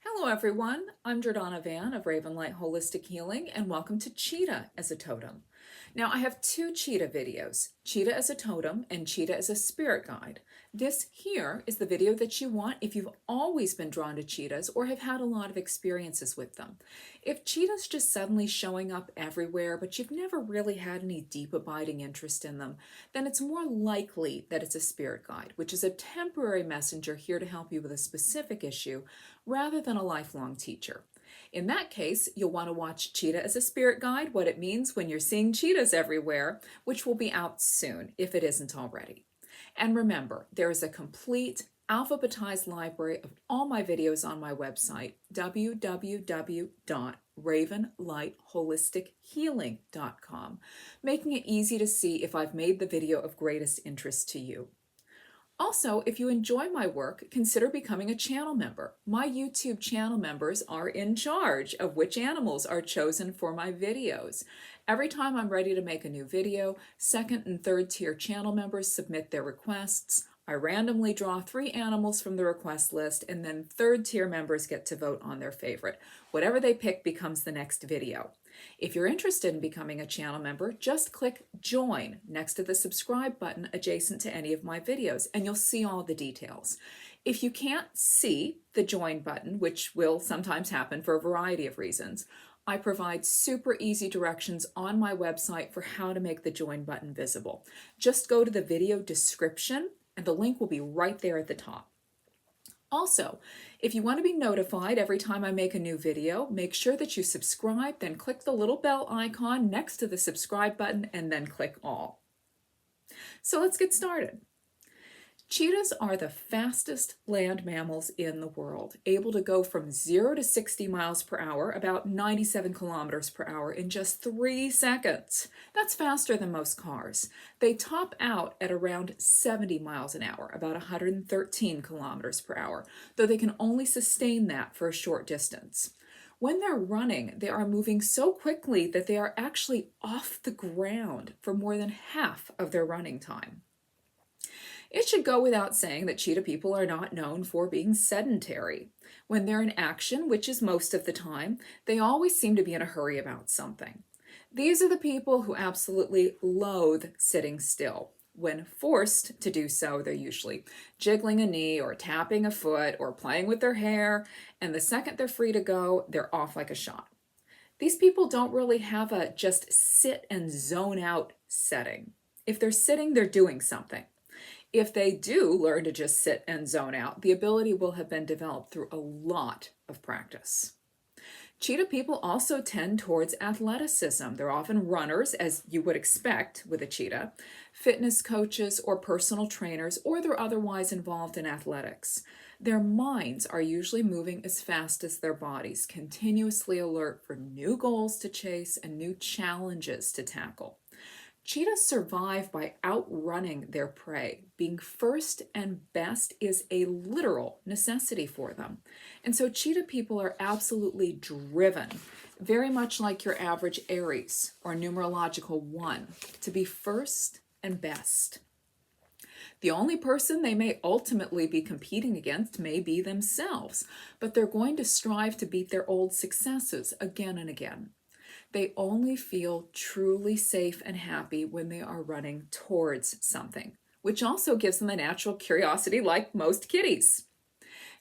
Hello everyone, I'm Jordana Van of Ravenlight Holistic Healing and welcome to Cheetah as a Totem. Now I have two Cheetah videos, Cheetah as a Totem and Cheetah as a Spirit Guide. This here is the video that you want if you've always been drawn to cheetahs or have had a lot of experiences with them. If cheetahs just suddenly showing up everywhere but you've never really had any deep abiding interest in them, then it's more likely that it's a spirit guide, which is a temporary messenger here to help you with a specific issue rather than a lifelong teacher. In that case, you'll want to watch Cheetah as a Spirit Guide, what it means when you're seeing cheetahs everywhere, which will be out soon if it isn't already. And remember, there is a complete alphabetized library of all my videos on my website, www.ravenlightholistichealing.com, making it easy to see if I've made the video of greatest interest to you. Also, if you enjoy my work, consider becoming a channel member. My YouTube channel members are in charge of which animals are chosen for my videos. Every time I'm ready to make a new video, second and third tier channel members submit their requests. I randomly draw 3 animals from the request list, and then third tier members get to vote on their favorite. Whatever they pick becomes the next video. If you're interested in becoming a channel member, just click Join next to the subscribe button adjacent to any of my videos, and you'll see all the details. If you can't see the Join button, which will sometimes happen for a variety of reasons, I provide super easy directions on my website for how to make the Join button visible. Just go to the video description, and the link will be right there at the top. Also, if you want to be notified every time I make a new video, make sure that you subscribe, then click the little bell icon next to the subscribe button, and then click all. So let's get started. Cheetahs are the fastest land mammals in the world, able to go from 0 to 60 miles per hour, about 97 kilometers per hour, in just 3 seconds. That's faster than most cars. They top out at around 70 miles an hour, about 113 kilometers per hour, though they can only sustain that for a short distance. When they're running, they are moving so quickly that they are actually off the ground for more than half of their running time. It should go without saying that cheetah people are not known for being sedentary. When they're in action, which is most of the time, they always seem to be in a hurry about something. These are the people who absolutely loathe sitting still. When forced to do so, they're usually jiggling a knee or tapping a foot or playing with their hair, and the second they're free to go, they're off like a shot. These people don't really have a just sit and zone out setting. If they're sitting, they're doing something. If they do learn to just sit and zone out, the ability will have been developed through a lot of practice. Cheetah people also tend towards athleticism. They're often runners, as you would expect with a cheetah, fitness coaches or personal trainers, or they're otherwise involved in athletics. Their minds are usually moving as fast as their bodies, continuously alert for new goals to chase and new challenges to tackle. Cheetahs survive by outrunning their prey. Being first and best is a literal necessity for them. And so cheetah people are absolutely driven, very much like your average Aries or numerological 1, to be first and best. The only person they may ultimately be competing against may be themselves, but they're going to strive to beat their old successes again and again. They only feel truly safe and happy when they are running towards something, which also gives them a natural curiosity like most kitties.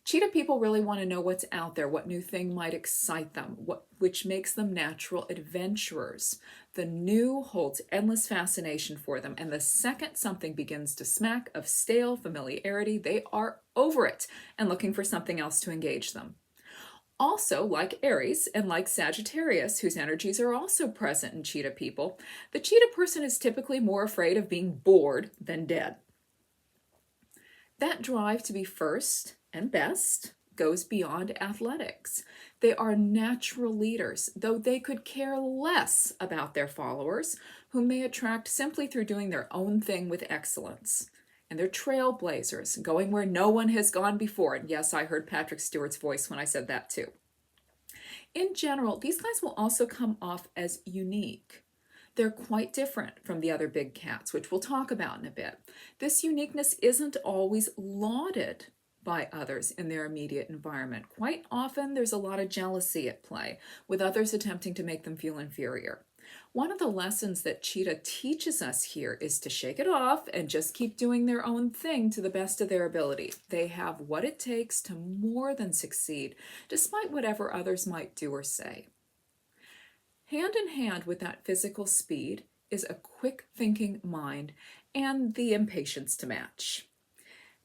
Cheetah people really want to know what's out there, what new thing might excite them, which makes them natural adventurers. The new holds endless fascination for them, and the second something begins to smack of stale familiarity, they are over it and looking for something else to engage them. Also, like Aries and like Sagittarius, whose energies are also present in cheetah people, the cheetah person is typically more afraid of being bored than dead. That drive to be first and best goes beyond athletics. They are natural leaders, though they could care less about their followers, whom they attract simply through doing their own thing with excellence. And they're trailblazers, going where no one has gone before. And yes, I heard Patrick Stewart's voice when I said that too. In general, these guys will also come off as unique. They're quite different from the other big cats, which we'll talk about in a bit. This uniqueness isn't always lauded, by others in their immediate environment. Quite often, there's a lot of jealousy at play, with others attempting to make them feel inferior. One of the lessons that Cheetah teaches us here is to shake it off and just keep doing their own thing to the best of their ability. They have what it takes to more than succeed, despite whatever others might do or say. Hand in hand with that physical speed is a quick thinking mind and the impatience to match.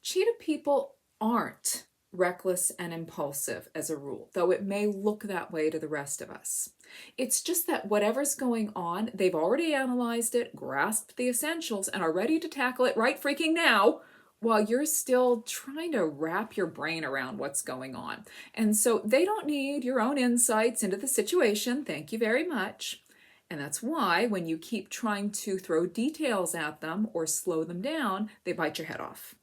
Cheetah people aren't reckless and impulsive as a rule, though it may look that way to the rest of us. It's just that whatever's going on, they've already analyzed it, grasped the essentials, and are ready to tackle it right freaking now, while you're still trying to wrap your brain around what's going on. And so they don't need your own insights into the situation. Thank you very much. And that's why when you keep trying to throw details at them or slow them down, they bite your head off.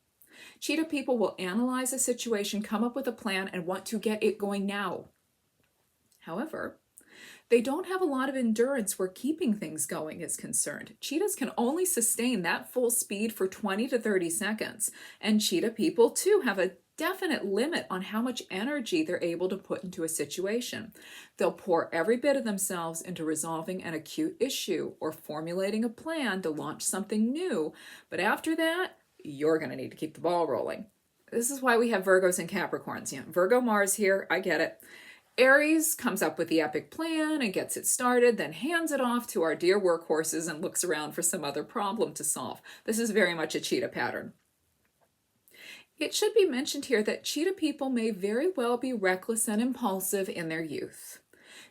Cheetah people will analyze a situation, come up with a plan, and want to get it going now. However, they don't have a lot of endurance where keeping things going is concerned. Cheetahs can only sustain that full speed for 20 to 30 seconds, and cheetah people too have a definite limit on how much energy they're able to put into a situation. They'll pour every bit of themselves into resolving an acute issue or formulating a plan to launch something new, but after that, you're going to need to keep the ball rolling. This is why we have Virgos and Capricorns. Virgo Mars here, I get it. Aries comes up with the epic plan and gets it started, then hands it off to our dear workhorses and looks around for some other problem to solve. This is very much a cheetah pattern. It should be mentioned here that cheetah people may very well be reckless and impulsive in their youth.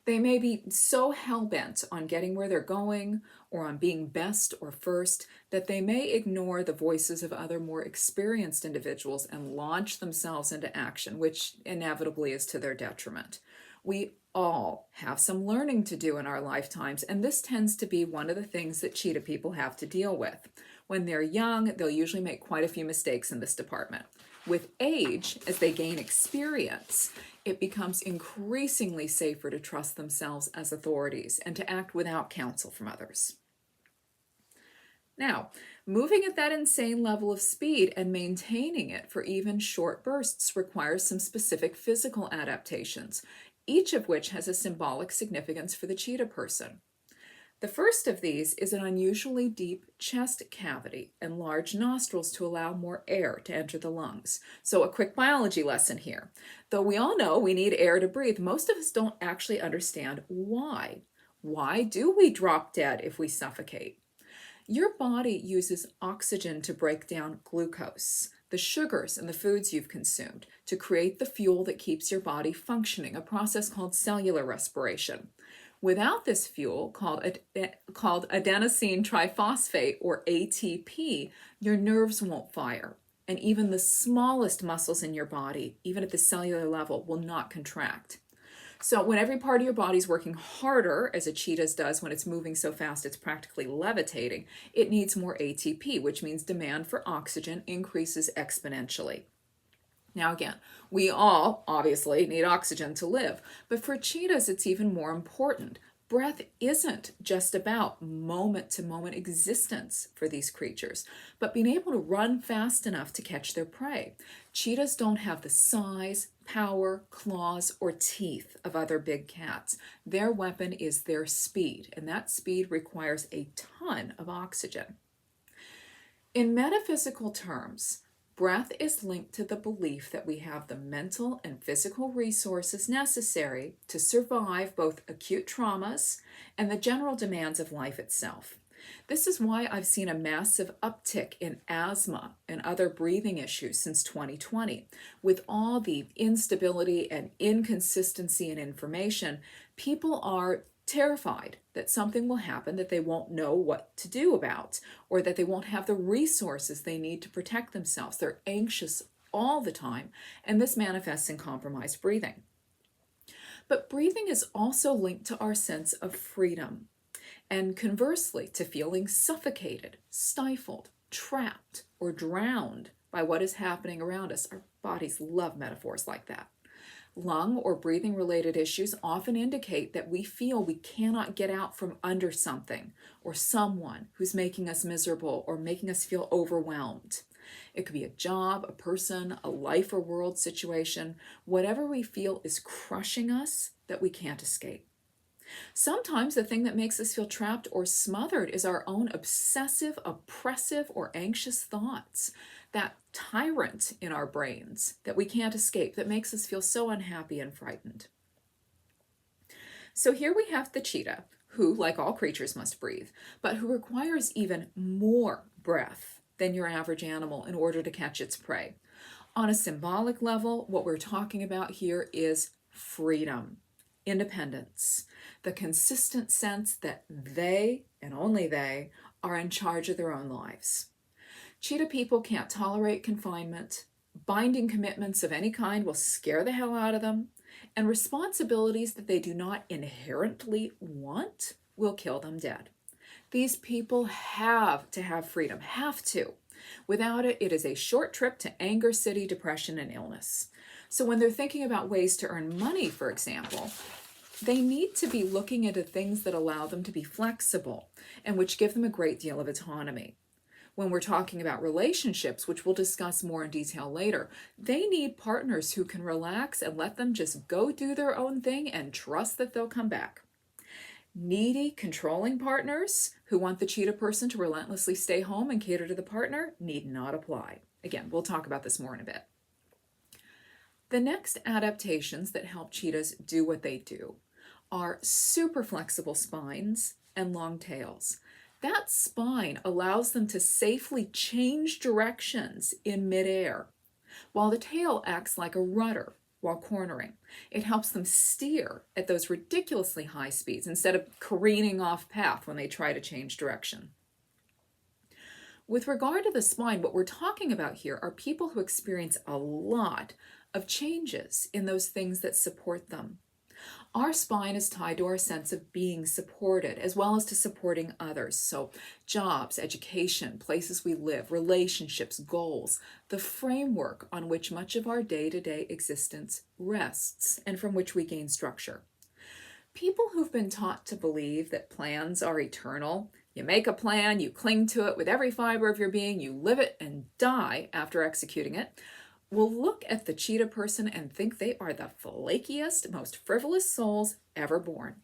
They may be so hell-bent on getting where they're going or on being best or first that they may ignore the voices of other more experienced individuals and launch themselves into action, which inevitably is to their detriment. We all have some learning to do in our lifetimes, and this tends to be one of the things that cheetah people have to deal with. When they're young, they'll usually make quite a few mistakes in this department. With age, as they gain experience, it becomes increasingly safer to trust themselves as authorities and to act without counsel from others. Now, moving at that insane level of speed and maintaining it for even short bursts requires some specific physical adaptations, each of which has a symbolic significance for the cheetah person. The first of these is an unusually deep chest cavity and large nostrils to allow more air to enter the lungs. So a quick biology lesson here. Though we all know we need air to breathe, most of us don't actually understand why. Why do we drop dead if we suffocate? Your body uses oxygen to break down glucose, the sugars in the foods you've consumed, to create the fuel that keeps your body functioning, a process called cellular respiration. Without this fuel, called adenosine triphosphate, or ATP, your nerves won't fire. And even the smallest muscles in your body, even at the cellular level, will not contract. So when every part of your body is working harder, as a cheetah's does when it's moving so fast it's practically levitating, it needs more ATP, which means demand for oxygen increases exponentially. Now again, we all obviously need oxygen to live, but for cheetahs it's even more important. Breath isn't just about moment-to-moment existence for these creatures, but being able to run fast enough to catch their prey. Cheetahs don't have the size, power, claws, or teeth of other big cats. Their weapon is their speed, and that speed requires a ton of oxygen. In metaphysical terms, breath is linked to the belief that we have the mental and physical resources necessary to survive both acute traumas and the general demands of life itself. This is why I've seen a massive uptick in asthma and other breathing issues since 2020. With all the instability and inconsistency in information, people are terrified that something will happen that they won't know what to do about, or that they won't have the resources they need to protect themselves. They're anxious all the time, and this manifests in compromised breathing. But breathing is also linked to our sense of freedom, and conversely to feeling suffocated, stifled, trapped, or drowned by what is happening around us. Our bodies love metaphors like that. Lung or breathing related issues often indicate that we feel we cannot get out from under something or someone who's making us miserable or making us feel overwhelmed. It could be a job, a person, a life or world situation, whatever we feel is crushing us that we can't escape. Sometimes the thing that makes us feel trapped or smothered is our own obsessive, oppressive, or anxious thoughts. That tyrant in our brains that we can't escape, that makes us feel so unhappy and frightened. So here we have the cheetah, who, like all creatures, must breathe, but who requires even more breath than your average animal in order to catch its prey. On a symbolic level, what we're talking about here is freedom, independence, the consistent sense that they, and only they, are in charge of their own lives. Cheetah people can't tolerate confinement. Binding commitments of any kind will scare the hell out of them, and responsibilities that they do not inherently want will kill them dead. These people have to have freedom, have to. Without it, it is a short trip to anger, city, depression, and illness. So when they're thinking about ways to earn money, for example, they need to be looking into things that allow them to be flexible and which give them a great deal of autonomy. When we're talking about relationships, which we'll discuss more in detail later, they need partners who can relax and let them just go do their own thing and trust that they'll come back. Needy, controlling partners who want the cheetah person to relentlessly stay home and cater to the partner need not apply. Again, we'll talk about this more in a bit. The next adaptations that help cheetahs do what they do are super flexible spines and long tails. That spine allows them to safely change directions in midair, while the tail acts like a rudder while cornering. It helps them steer at those ridiculously high speeds instead of careening off path when they try to change direction. With regard to the spine, what we're talking about here are people who experience a lot of changes in those things that support them. Our spine is tied to our sense of being supported, as well as to supporting others. So jobs, education, places we live, relationships, goals, the framework on which much of our day-to-day existence rests and from which we gain structure. People who've been taught to believe that plans are eternal, you make a plan, you cling to it with every fiber of your being, you live it and die after executing it, will look at the cheetah person and think they are the flakiest, most frivolous souls ever born.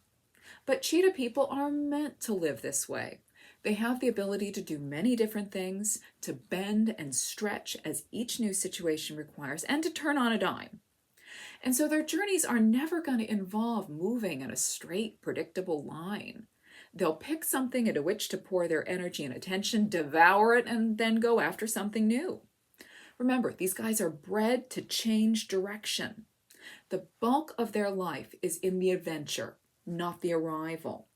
But cheetah people are meant to live this way. They have the ability to do many different things, to bend and stretch as each new situation requires, and to turn on a dime. And so their journeys are never going to involve moving in a straight, predictable line. They'll pick something into which to pour their energy and attention, devour it, and then go after something new. Remember, these guys are bred to change direction. The bulk of their life is in the adventure, not the arrival.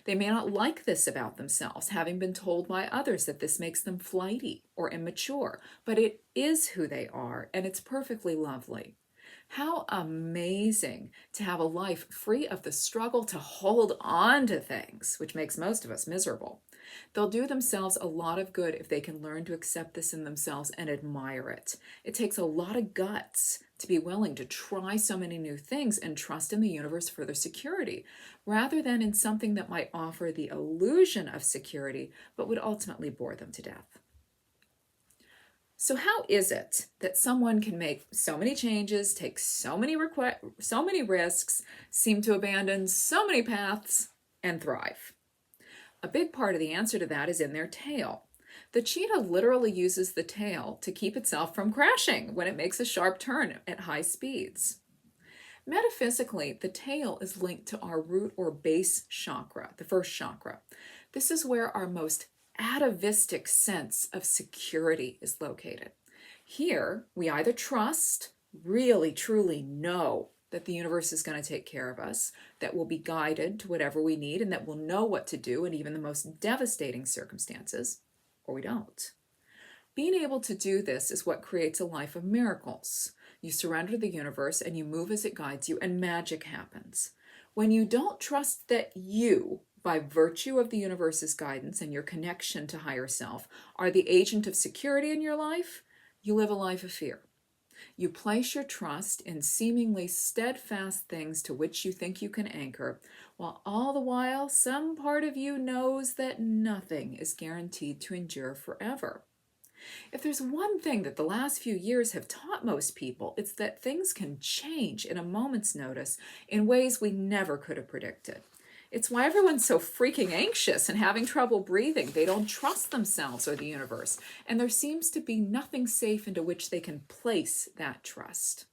They may not like this about themselves, having been told by others that this makes them flighty or immature, but it is who they are, and it's perfectly lovely. How amazing to have a life free of the struggle to hold on to things, which makes most of us miserable. They'll do themselves a lot of good if they can learn to accept this in themselves and admire it. It takes a lot of guts to be willing to try so many new things and trust in the universe for their security, rather than in something that might offer the illusion of security, but would ultimately bore them to death. So how is it that someone can make so many changes, take so many risks, seem to abandon so many paths, and thrive? A big part of the answer to that is in their tail. The cheetah literally uses the tail to keep itself from crashing when it makes a sharp turn at high speeds. Metaphysically, the tail is linked to our root or base chakra, the first chakra. This is where our most atavistic sense of security is located. Here, we either trust, really, truly know that the universe is going to take care of us, that we'll be guided to whatever we need, and that we'll know what to do in even the most devastating circumstances, or we don't. Being able to do this is what creates a life of miracles. You surrender to the universe and you move as it guides you, and magic happens. When you don't trust that you, by virtue of the universe's guidance and your connection to higher self, are the agent of security in your life, you live a life of fear. You place your trust in seemingly steadfast things to which you think you can anchor, while all the while some part of you knows that nothing is guaranteed to endure forever. If there's one thing that the last few years have taught most people, it's that things can change in a moment's notice in ways we never could have predicted. It's why everyone's so freaking anxious and having trouble breathing. They don't trust themselves or the universe, and there seems to be nothing safe into which they can place that trust.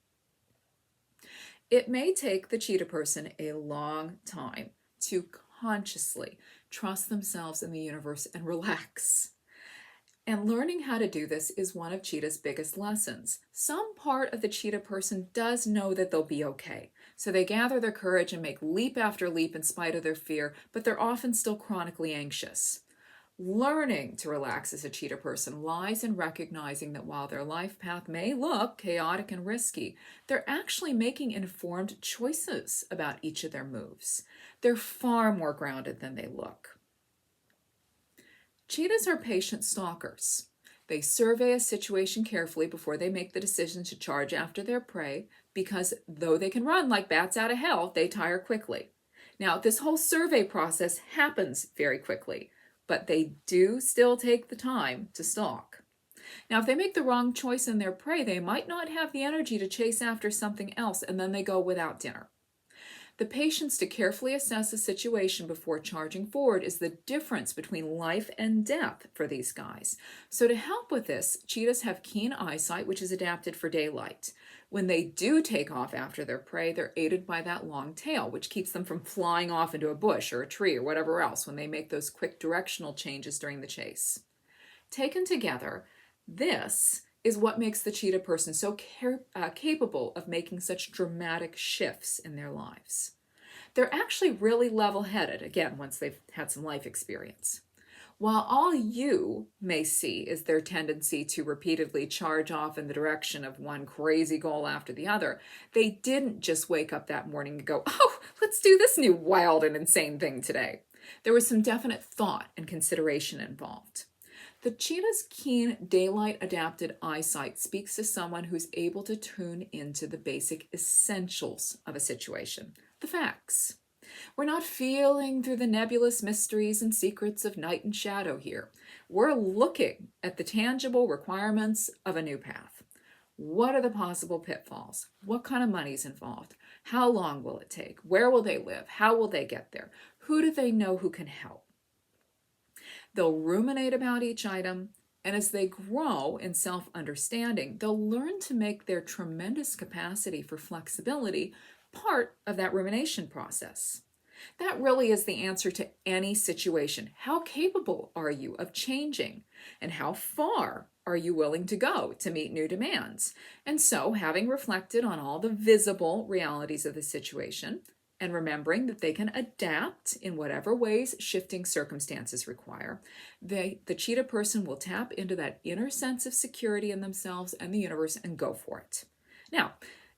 It may take the cheetah person a long time to consciously trust themselves and the universe and relax. And learning how to do this is one of cheetah's biggest lessons. Some part of the cheetah person does know that they'll be okay. So they gather their courage and make leap after leap in spite of their fear, but they're often still chronically anxious. Learning to relax as a cheetah person lies in recognizing that while their life path may look chaotic and risky, they're actually making informed choices about each of their moves. They're far more grounded than they look. Cheetahs are patient stalkers. They survey a situation carefully before they make the decision to charge after their prey, because though they can run like bats out of hell, they tire quickly. Now, this whole survey process happens very quickly, but they do still take the time to stalk. Now, if they make the wrong choice in their prey, they might not have the energy to chase after something else, and then they go without dinner. The patience to carefully assess a situation before charging forward is the difference between life and death for these guys. So to help with this, cheetahs have keen eyesight, which is adapted for daylight. When they do take off after their prey, they're aided by that long tail, which keeps them from flying off into a bush or a tree or whatever else when they make those quick directional changes during the chase. Taken together, this is what makes the cheetah person so capable of making such dramatic shifts in their lives. They're actually really level-headed, again, once they've had some life experience. While all you may see is their tendency to repeatedly charge off in the direction of one crazy goal after the other, they didn't just wake up that morning and go, "Oh, let's do this new wild and insane thing today." There was some definite thought and consideration involved. The cheetah's keen daylight-adapted eyesight speaks to someone who's able to tune into the basic essentials of a situation, the facts. We're not feeling through the nebulous mysteries and secrets of night and shadow here. We're looking at the tangible requirements of a new path. What are the possible pitfalls? What kind of money's involved? How long will it take? Where will they live? How will they get there? Who do they know who can help? They'll ruminate about each item, and as they grow in self-understanding, they'll learn to make their tremendous capacity for flexibility part of that rumination process. That really is the answer to any situation. How capable are you of changing? And how far are you willing to go to meet new demands? And so, having reflected on all the visible realities of the situation, and remembering that they can adapt in whatever ways shifting circumstances require, the cheetah person will tap into that inner sense of security in themselves and the universe and go for it. Now,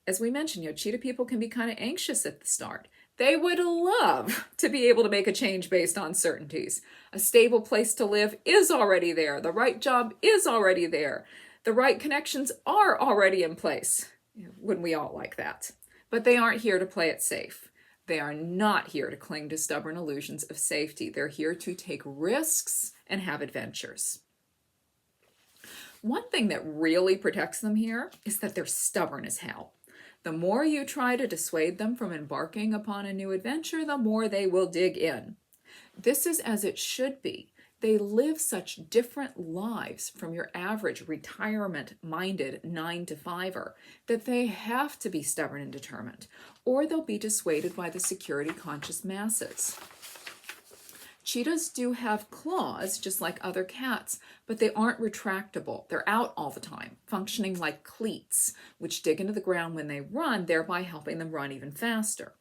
as we mentioned, cheetah people can be kind of anxious at the start. They would love to be able to make a change based on certainties. A stable place to live is already there. The right job is already there. The right connections are already in place. Wouldn't we all like that? But they aren't here to play it safe. They are not here to cling to stubborn illusions of safety. They're here to take risks and have adventures. One thing that really protects them here is that they're stubborn as hell. The more you try to dissuade them from embarking upon a new adventure, the more they will dig in. This is as it should be. They live such different lives from your average retirement-minded 9-to-5er that they have to be stubborn and determined, or they'll be dissuaded by the security-conscious masses. Cheetahs do have claws, just like other cats, but they aren't retractable. They're out all the time, functioning like cleats, which dig into the ground when they run, thereby helping them run even faster.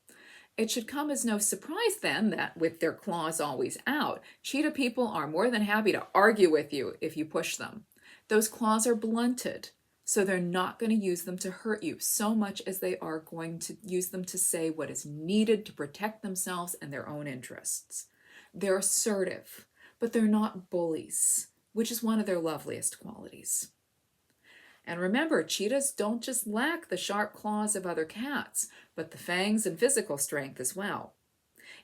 It should come as no surprise then that with their claws always out, cheetah people are more than happy to argue with you if you push them. Those claws are blunted, so they're not going to use them to hurt you so much as they are going to use them to say what is needed to protect themselves and their own interests. They're assertive, but they're not bullies, which is one of their loveliest qualities. And remember, cheetahs don't just lack the sharp claws of other cats, but the fangs and physical strength as well.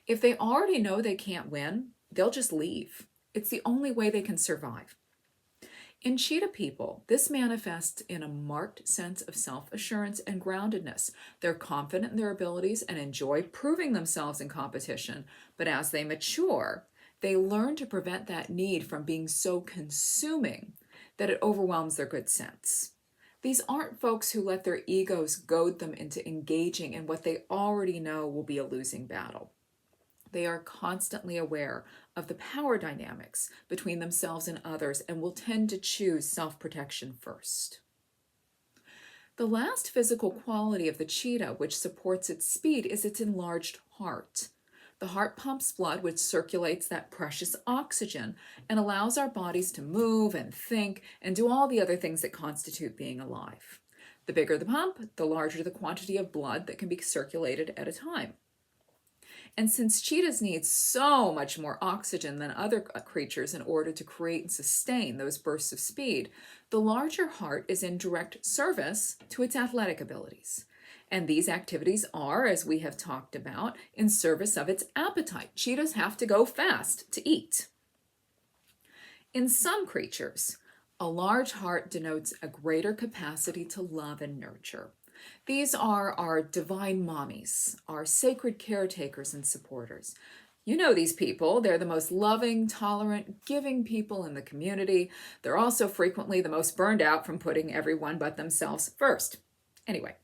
If they already know they can't win, they'll just leave. It's the only way they can survive. In cheetah people, this manifests in a marked sense of self-assurance and groundedness. They're confident in their abilities and enjoy proving themselves in competition, but as they mature, they learn to prevent that need from being so consuming that it overwhelms their good sense. These aren't folks who let their egos goad them into engaging in what they already know will be a losing battle. They are constantly aware of the power dynamics between themselves and others and will tend to choose self-protection first. The last physical quality of the cheetah which supports its speed is its enlarged heart. The heart pumps blood, which circulates that precious oxygen and allows our bodies to move and think and do all the other things that constitute being alive. The bigger the pump, the larger the quantity of blood that can be circulated at a time. And since cheetahs need so much more oxygen than other creatures in order to create and sustain those bursts of speed, the larger heart is in direct service to its athletic abilities. And these activities are, as we have talked about, in service of its appetite. Cheetahs have to go fast to eat. In some creatures, a large heart denotes a greater capacity to love and nurture. These are our divine mommies, our sacred caretakers and supporters. You know these people. They're the most loving, tolerant, giving people in the community. They're also frequently the most burned out from putting everyone but themselves first. Anyway,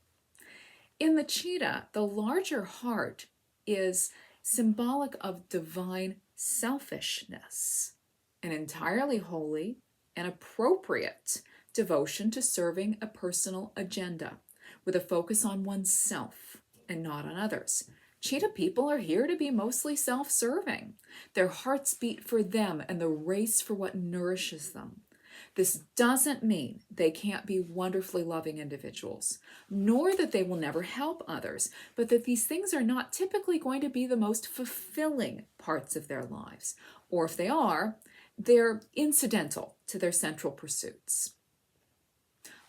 in the cheetah, the larger heart is symbolic of divine selfishness, an entirely holy and appropriate devotion to serving a personal agenda, with a focus on oneself and not on others. Cheetah people are here to be mostly self-serving. Their hearts beat for them and the race for what nourishes them. This doesn't mean they can't be wonderfully loving individuals, nor that they will never help others, but that these things are not typically going to be the most fulfilling parts of their lives. Or if they are, they're incidental to their central pursuits.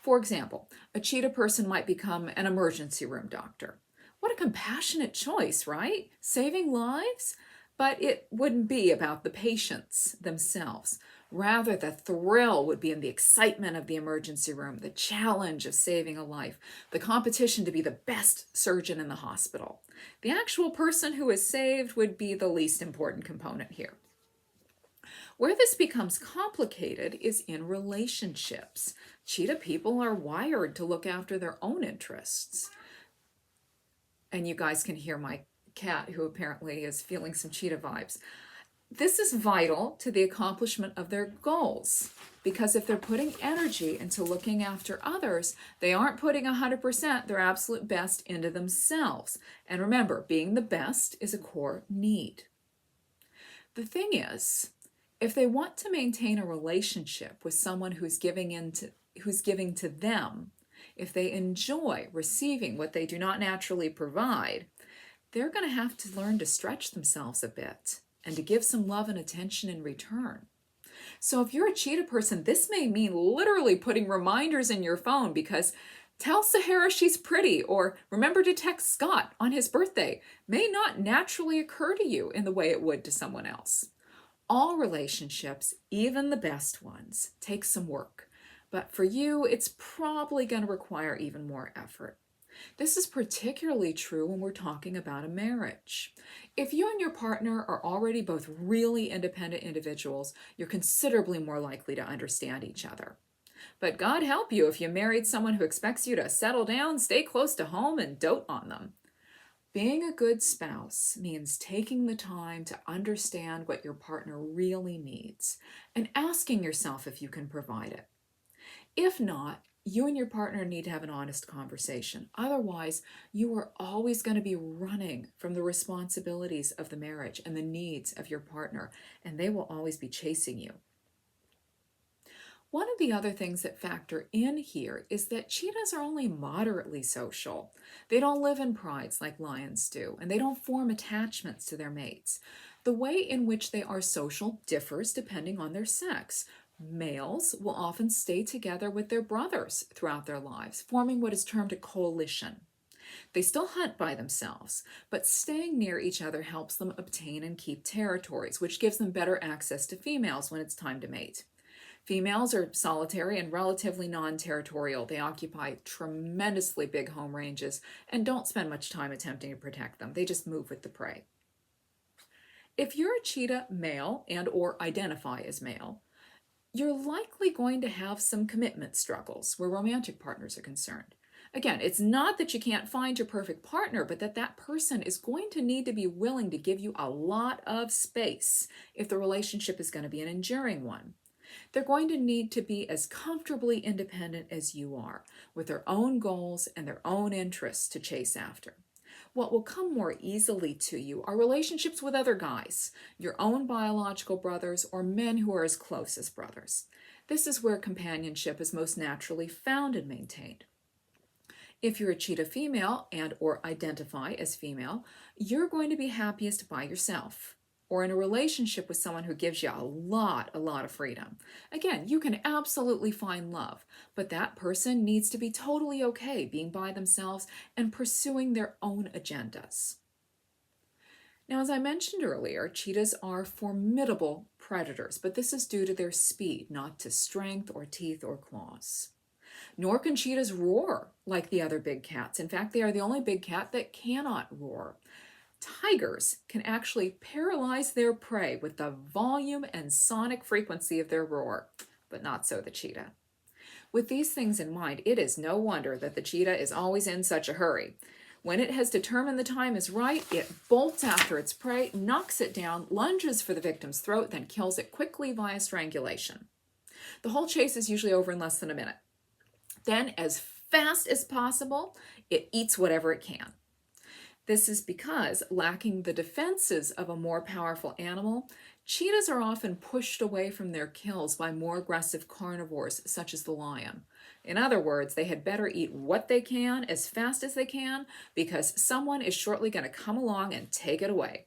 For example, a cheetah person might become an emergency room doctor. What a compassionate choice, right? Saving lives? But it wouldn't be about the patients themselves. Rather, the thrill would be in the excitement of the emergency room, the challenge of saving a life, the competition to be the best surgeon in the hospital. The actual person who is saved would be the least important component here. Where this becomes complicated is in relationships. Cheetah people are wired to look after their own interests. And you guys can hear my cat, who apparently is feeling some cheetah vibes. This is vital to the accomplishment of their goals, because if they're putting energy into looking after others, they aren't putting 100% their absolute best into themselves. And remember, being the best is a core need. The thing is, if they want to maintain a relationship with someone who's giving to them, if they enjoy receiving what they do not naturally provide, they're going to have to learn to stretch themselves a bit and to give some love and attention in return. So if you're a cheetah person, this may mean literally putting reminders in your phone, because tell Sahara she's pretty or remember to text Scott on his birthday may not naturally occur to you in the way it would to someone else. All relationships, even the best ones, take some work, but for you, it's probably going to require even more effort. This is particularly true when we're talking about a marriage. If you and your partner are already both really independent individuals, you're considerably more likely to understand each other. But God help you if you married someone who expects you to settle down, stay close to home, and dote on them. Being a good spouse means taking the time to understand what your partner really needs and asking yourself if you can provide it. If not, you and your partner need to have an honest conversation. Otherwise, you are always going to be running from the responsibilities of the marriage and the needs of your partner, and they will always be chasing you. One of the other things that factor in here is that cheetahs are only moderately social. They don't live in prides like lions do, and they don't form attachments to their mates. The way in which they are social differs depending on their sex. Males will often stay together with their brothers throughout their lives, forming what is termed a coalition. They still hunt by themselves, but staying near each other helps them obtain and keep territories, which gives them better access to females when it's time to mate. Females are solitary and relatively non-territorial. They occupy tremendously big home ranges and don't spend much time attempting to protect them. They just move with the prey. If you're a cheetah male and or identify as male, you're likely going to have some commitment struggles where romantic partners are concerned. Again, it's not that you can't find your perfect partner, but that person is going to need to be willing to give you a lot of space if the relationship is going to be an enduring one. They're going to need to be as comfortably independent as you are, with their own goals and their own interests to chase after. What will come more easily to you are relationships with other guys, your own biological brothers, or men who are as close as brothers. This is where companionship is most naturally found and maintained. If you're a cheetah female and or identify as female, you're going to be happiest by yourself or in a relationship with someone who gives you a lot of freedom. Again, you can absolutely find love, but that person needs to be totally okay being by themselves and pursuing their own agendas. Now, as I mentioned earlier, cheetahs are formidable predators, but this is due to their speed, not to strength or teeth or claws. Nor can cheetahs roar like the other big cats. In fact, they are the only big cat that cannot roar. Tigers can actually paralyze their prey with the volume and sonic frequency of their roar, but not so the cheetah. With these things in mind, it is no wonder that the cheetah is always in such a hurry. When it has determined the time is right, it bolts after its prey, knocks it down, lunges for the victim's throat, then kills it quickly via strangulation. The whole chase is usually over in less than a minute. Then, as fast as possible, it eats whatever it can. This is because, lacking the defenses of a more powerful animal, cheetahs are often pushed away from their kills by more aggressive carnivores, such as the lion. In other words, they had better eat what they can as fast as they can, because someone is shortly going to come along and take it away.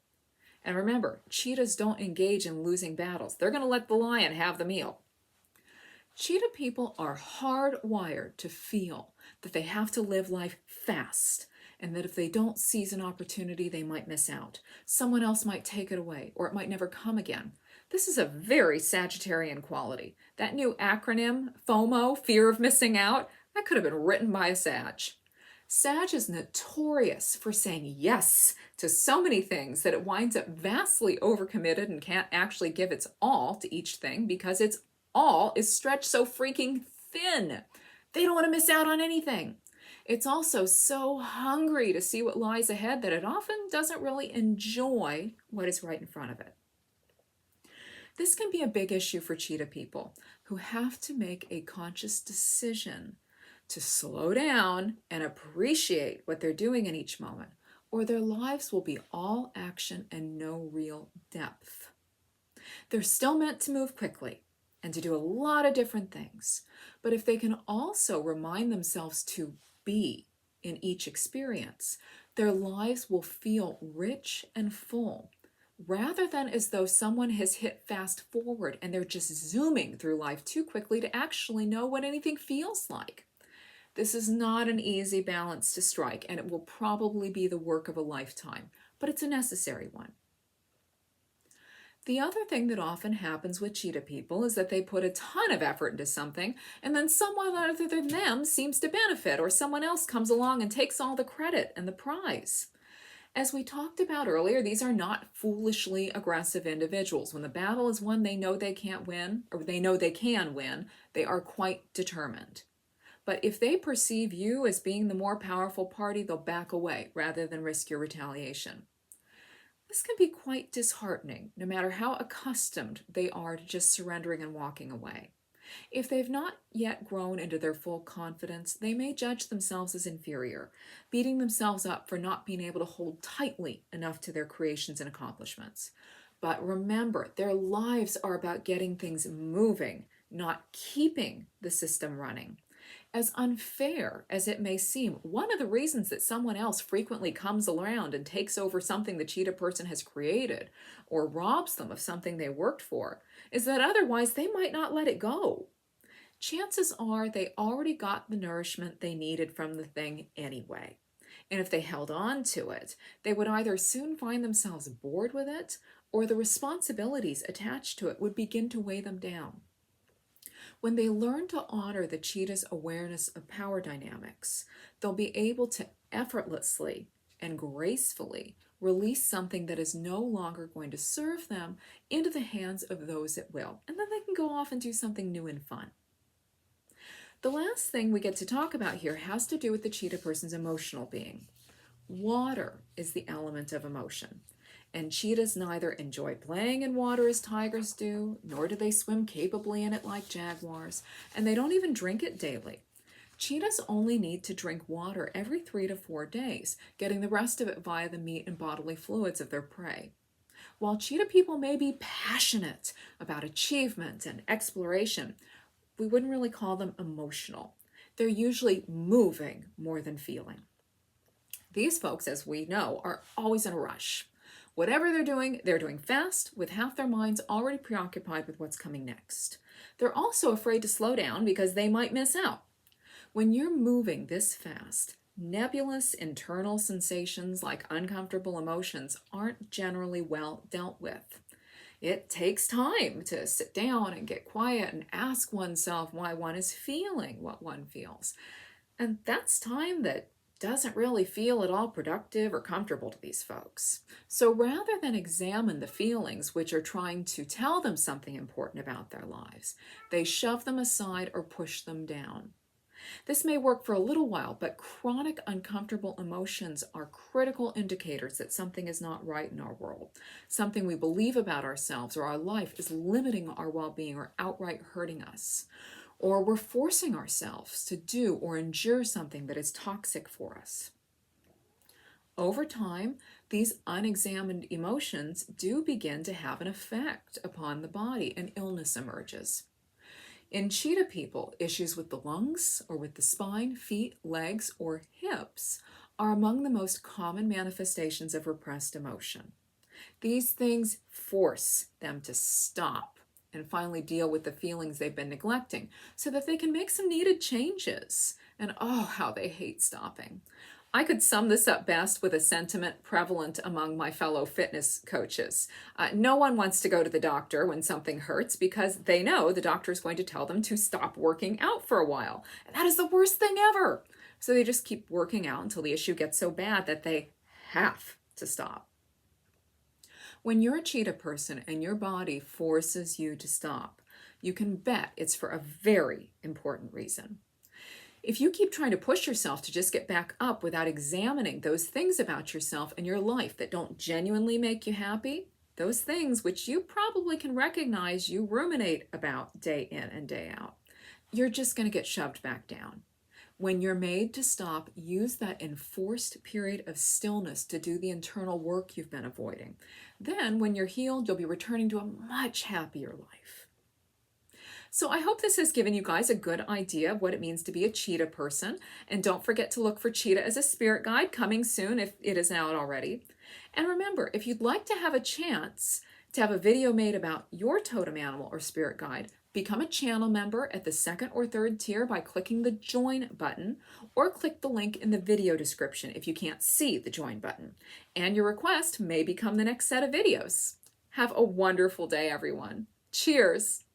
And remember, cheetahs don't engage in losing battles. They're going to let the lion have the meal. Cheetah people are hardwired to feel that they have to live life fast, and that if they don't seize an opportunity, they might miss out. Someone else might take it away, or it might never come again. This is a very Sagittarian quality. That new acronym, FOMO, fear of missing out, that could have been written by a Sag. Sag is notorious for saying yes to so many things that it winds up vastly overcommitted and can't actually give its all to each thing because its all is stretched so freaking thin. They don't want to miss out on anything. It's also so hungry to see what lies ahead that it often doesn't really enjoy what is right in front of it. This can be a big issue for cheetah people who have to make a conscious decision to slow down and appreciate what they're doing in each moment, or their lives will be all action and no real depth. They're still meant to move quickly and to do a lot of different things, but if they can also remind themselves to be in each experience, their lives will feel rich and full, rather than as though someone has hit fast forward and they're just zooming through life too quickly to actually know what anything feels like. This is not an easy balance to strike, and it will probably be the work of a lifetime, but it's a necessary one. The other thing that often happens with cheetah people is that they put a ton of effort into something, and then someone other than them seems to benefit, or someone else comes along and takes all the credit and the prize. As we talked about earlier, these are not foolishly aggressive individuals. When the battle is one they know they can't win, or they know they can win, they are quite determined. But if they perceive you as being the more powerful party, they'll back away rather than risk your retaliation. This can be quite disheartening, no matter how accustomed they are to just surrendering and walking away. If they've not yet grown into their full confidence, they may judge themselves as inferior, beating themselves up for not being able to hold tightly enough to their creations and accomplishments. But remember, their lives are about getting things moving, not keeping the system running. As unfair as it may seem, one of the reasons that someone else frequently comes around and takes over something the cheetah person has created or robs them of something they worked for is that otherwise they might not let it go. Chances are they already got the nourishment they needed from the thing anyway. And if they held on to it, they would either soon find themselves bored with it, or the responsibilities attached to it would begin to weigh them down. When they learn to honor the cheetah's awareness of power dynamics, they'll be able to effortlessly and gracefully release something that is no longer going to serve them into the hands of those it will, and then they can go off and do something new and fun. The last thing we get to talk about here has to do with the cheetah person's emotional being. Water is the element of emotion, and cheetahs neither enjoy playing in water as tigers do, nor do they swim capably in it like jaguars, and they don't even drink it daily. Cheetahs only need to drink water every 3 to 4 days, getting the rest of it via the meat and bodily fluids of their prey. While cheetah people may be passionate about achievement and exploration, we wouldn't really call them emotional. They're usually moving more than feeling. These folks, as we know, are always in a rush. Whatever they're doing fast, with half their minds already preoccupied with what's coming next. They're also afraid to slow down because they might miss out. When you're moving this fast, nebulous internal sensations like uncomfortable emotions aren't generally well dealt with. It takes time to sit down and get quiet and ask oneself why one is feeling what one feels. And that's time that doesn't really feel at all productive or comfortable to these folks. So rather than examine the feelings which are trying to tell them something important about their lives, they shove them aside or push them down. This may work for a little while, but chronic uncomfortable emotions are critical indicators that something is not right in our world. Something we believe about ourselves or our life is limiting our well-being or outright hurting us. Or we're forcing ourselves to do or endure something that is toxic for us. Over time, these unexamined emotions do begin to have an effect upon the body, and illness emerges. In cheetah people, issues with the lungs or with the spine, feet, legs, or hips are among the most common manifestations of repressed emotion. These things force them to stop and finally deal with the feelings they've been neglecting so that they can make some needed changes. And oh, how they hate stopping. I could sum this up best with a sentiment prevalent among my fellow fitness coaches. No one wants to go to the doctor when something hurts because they know the doctor is going to tell them to stop working out for a while. And that is the worst thing ever. So they just keep working out until the issue gets so bad that they have to stop. When you're a cheetah person and your body forces you to stop, you can bet it's for a very important reason. If you keep trying to push yourself to just get back up without examining those things about yourself and your life that don't genuinely make you happy, those things which you probably can recognize you ruminate about day in and day out, you're just going to get shoved back down. When you're made to stop, use that enforced period of stillness to do the internal work you've been avoiding. Then, when you're healed, you'll be returning to a much happier life. So I hope this has given you guys a good idea of what it means to be a cheetah person. And don't forget to look for Cheetah as a spirit guide coming soon if it isn't out already. And remember, if you'd like to have a chance to have a video made about your totem animal or spirit guide, become a channel member at the 2nd or 3rd tier by clicking the join button, or click the link in the video description if you can't see the join button. And your request may become the next set of videos. Have a wonderful day, everyone. Cheers!